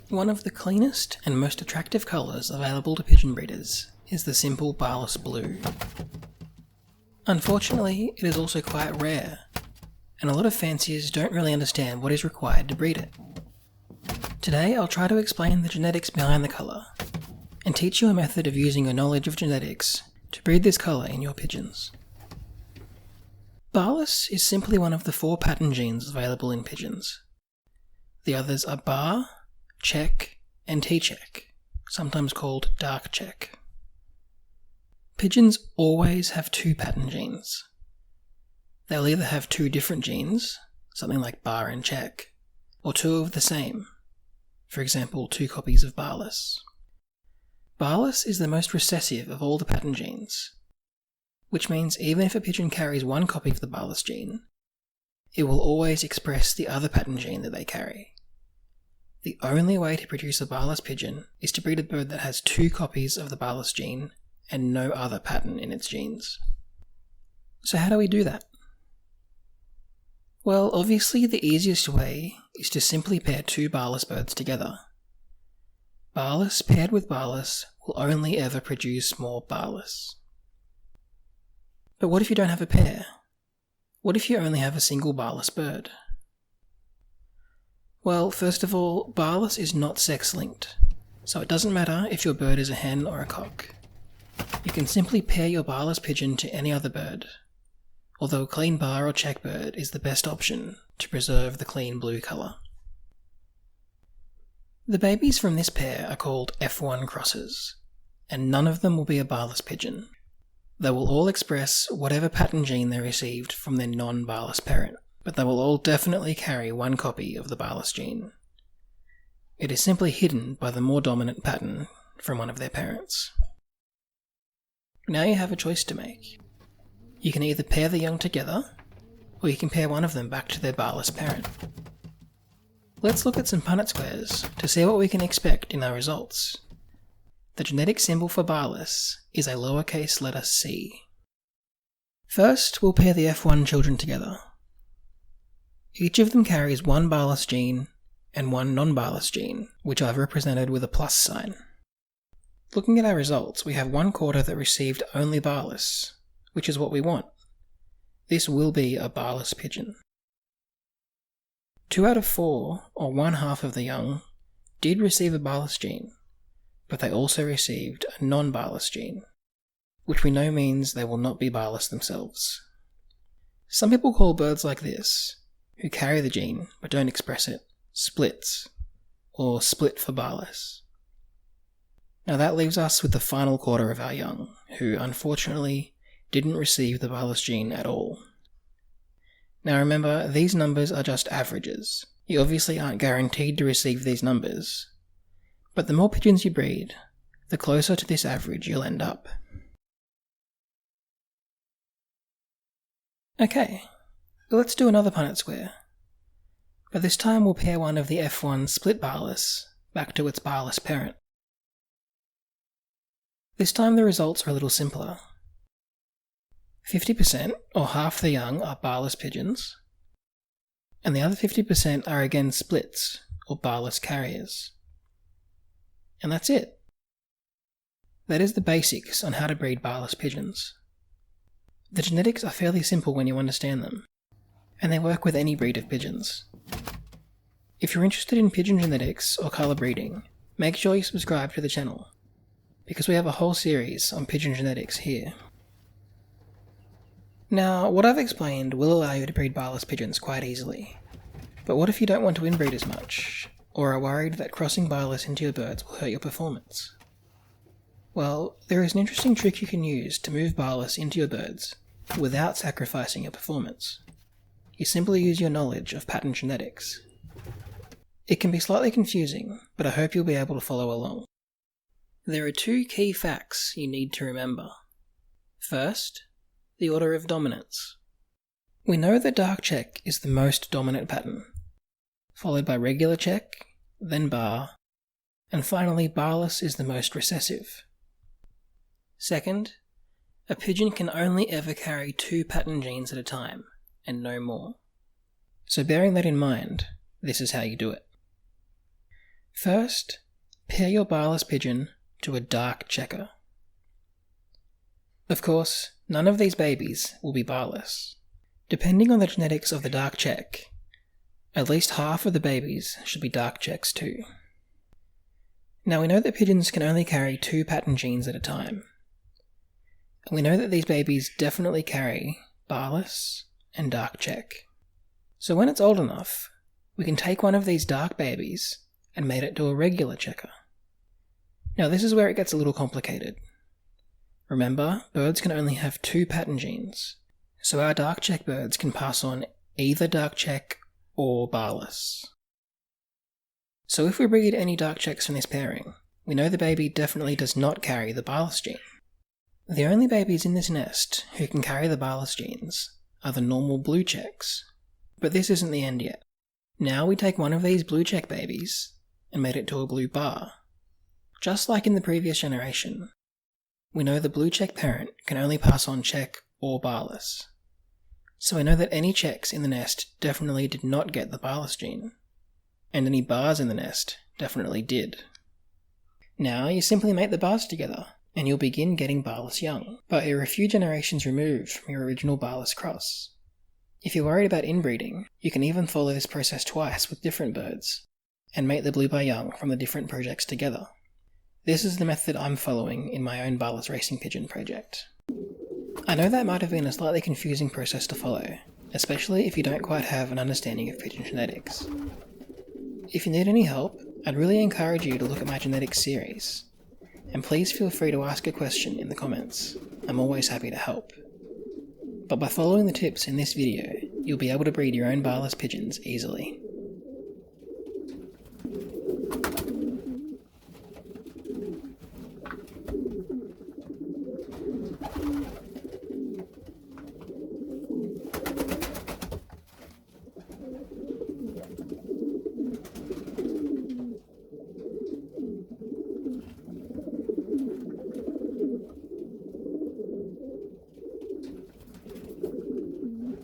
One of the cleanest and most attractive colours available to pigeon breeders is the simple Barless blue. Unfortunately, it is also quite rare, and a lot of fanciers don't really understand what is required to breed it. Today I'll try to explain the genetics behind the colour, and teach you a method of using your knowledge of genetics to breed this colour in your pigeons. Barless is simply one of the 4 pattern genes available in pigeons. The others are Bar, Check, and T-Check, sometimes called dark check. Pigeons always have 2 pattern genes. They'll either have 2 different genes, something like Bar and Check, or 2 of the same, for example 2 copies of Barless. Barless is the most recessive of all the pattern genes, which means even if a pigeon carries 1 copy of the Barless gene, it will always express the other pattern gene that they carry. The only way to produce a Barless pigeon is to breed a bird that has 2 copies of the Barless gene and no other pattern in its genes. So how do we do that? Well, obviously the easiest way is to simply pair 2 Barless birds together. Barless paired with Barless will only ever produce more Barless. But what if you don't have a pair? What if you only have a single Barless bird? Well, first of all, Barless is not sex-linked, so it doesn't matter if your bird is a hen or a cock. You can simply pair your Barless pigeon to any other bird, although a clean bar or check bird is the best option to preserve the clean blue colour. The babies from this pair are called F1 crosses, and none of them will be a Barless pigeon. They will all express whatever pattern gene they received from their non-Barless parent, but they will all definitely carry 1 copy of the Barless gene. It is simply hidden by the more dominant pattern from one of their parents. Now you have a choice to make. You can either pair the young together, or you can pair one of them back to their Barless parent. Let's look at some Punnett Squares to see what we can expect in our results. The genetic symbol for Barless is a lowercase letter c. First, we'll pair the F1 children together. Each of them carries 1 Barless gene and 1 non-Barless gene, which I've represented with a plus sign. Looking at our results, we have 1 quarter that received only Barless, which is what we want. This will be a Barless pigeon. 2 out of 4, or 1/2 of the young, did receive a Barless gene, but they also received a non-Barless gene, which we know means they will not be Barless themselves. Some people call birds like this, who carry the gene but don't express it, splits, or split for Barless. Now that leaves us with the final quarter of our young, who unfortunately didn't receive the Barless gene at all. Now remember, these numbers are just averages. You obviously aren't guaranteed to receive these numbers, but the more pigeons you breed, the closer to this average you'll end up. Okay, let's do another Punnett square, but this time we'll pair one of the F1 split Barless back to its Barless parent. This time the results are a little simpler. 50%, or half the young, are Barless pigeons, and the other 50% are again splits, or Barless carriers. And that's it. That is the basics on how to breed Barless pigeons. The genetics are fairly simple when you understand them, and they work with any breed of pigeons. If you're interested in pigeon genetics or colour breeding, make sure you subscribe to the channel, because we have a whole series on pigeon genetics here. Now, what I've explained will allow you to breed Barless pigeons quite easily, but what if you don't want to inbreed as much, or are worried that crossing Barless into your birds will hurt your performance? Well, there is an interesting trick you can use to move Barless into your birds without sacrificing your performance. You simply use your knowledge of pattern genetics. It can be slightly confusing, but I hope you'll be able to follow along. There are 2 key facts you need to remember. First, the order of dominance. We know that dark check is the most dominant pattern, followed by regular check, then bar, and finally Barless is the most recessive. Second, a pigeon can only ever carry 2 pattern genes at a time, and no more. So bearing that in mind, this is how you do it. First, pair your Barless pigeon to a dark checker. Of course, none of these babies will be barless. Depending on the genetics of the dark check, at least half of the babies should be dark checks too. Now we know that pigeons can only carry 2 pattern genes at a time. And we know that these babies definitely carry Barless and dark check. So when it's old enough, we can take one of these dark babies and mate it to a regular checker. Now this is where it gets a little complicated. Remember, birds can only have 2 pattern genes, so our dark check birds can pass on either dark check or Barless. So if we breed any dark checks from this pairing, we know the baby definitely does not carry the Barless gene. The only babies in this nest who can carry the Barless genes are the normal blue checks. But this isn't the end yet. Now we take one of these blue check babies and mate it to a blue bar. Just like in the previous generation, we know the blue check parent can only pass on check or Barless. So we know that any checks in the nest definitely did not get the Barless gene, and any bars in the nest definitely did. Now you simply mate the bars together, and you'll begin getting Barless young, but you're a few generations removed from your original Barless cross. If you're worried about inbreeding, you can even follow this process twice with different birds, and mate the blue bar young from the different projects together. This is the method I'm following in my own Barless racing pigeon project. I know that might have been a slightly confusing process to follow, especially if you don't quite have an understanding of pigeon genetics. If you need any help, I'd really encourage you to look at my genetics series, and please feel free to ask a question in the comments. I'm always happy to help. But by following the tips in this video, you'll be able to breed your own Barless pigeons easily.